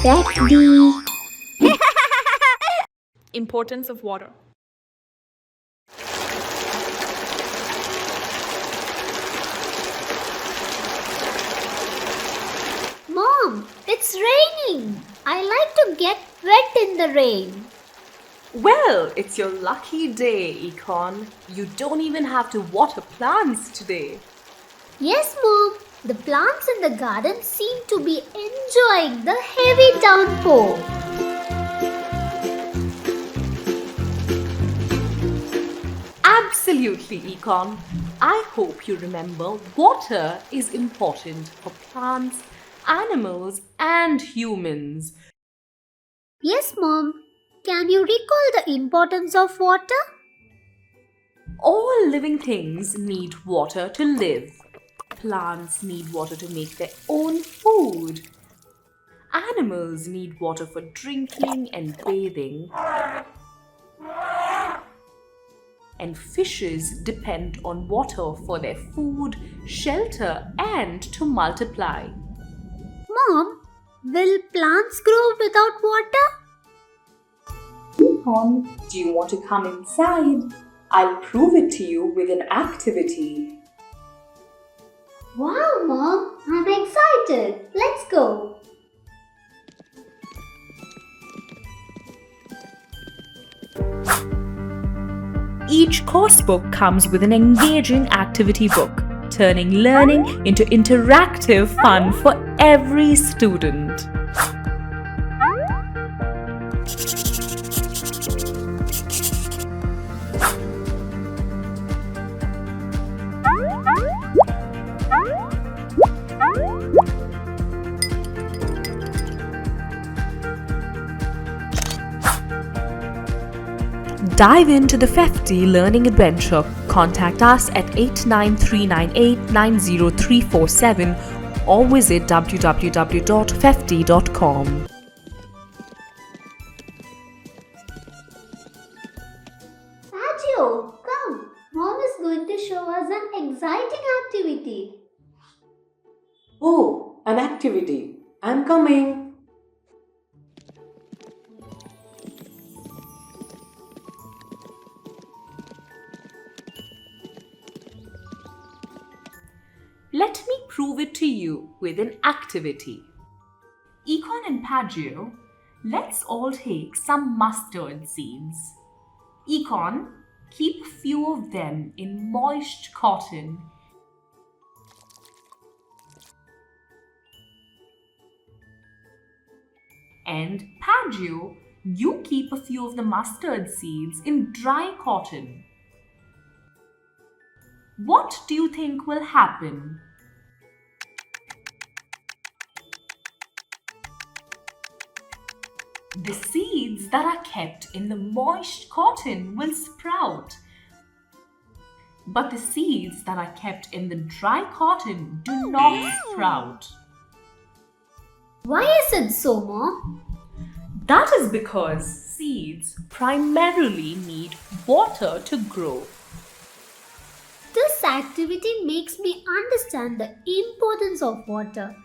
Fefdy. Importance of water. Mom, it's raining. I like to get wet in the rain. Well, it's your lucky day, Econ. You don't even have to water plants today. Yes, Mom. The plants in the garden seem to be enjoying the heavy downpour. Absolutely, Econ. I hope you remember water is important for plants, animals, and humans. Yes, Mom. Can you recall the importance of water? All living things need water to live. Plants need water to make their own food. Animals need water for drinking and bathing. And fishes depend on water for their food, shelter, and to multiply. Mom, will plants grow without water? Econ, do you want to come inside? I'll prove it to you with an activity. Wow, Mom, I'm excited. Let's go. Each course book comes with an engaging activity book, turning learning into interactive fun for every student. Dive into the Fefdy learning adventure. Contact us at 89398-90347 or visit www.fefdy.com. Adjo, come. Mom is going to show us an exciting activity. Oh, an activity. I'm coming. Let me prove it to you with an activity. Econ and Paggio, let's all take some mustard seeds. Econ, keep a few of them in moist cotton. And Paggio, you keep a few of the mustard seeds in dry cotton. What do you think will happen? The seeds that are kept in the moist cotton will sprout. But the seeds that are kept in the dry cotton do not sprout. Why is it so, Mom? That is because seeds primarily need water to grow. This activity makes me understand the importance of water.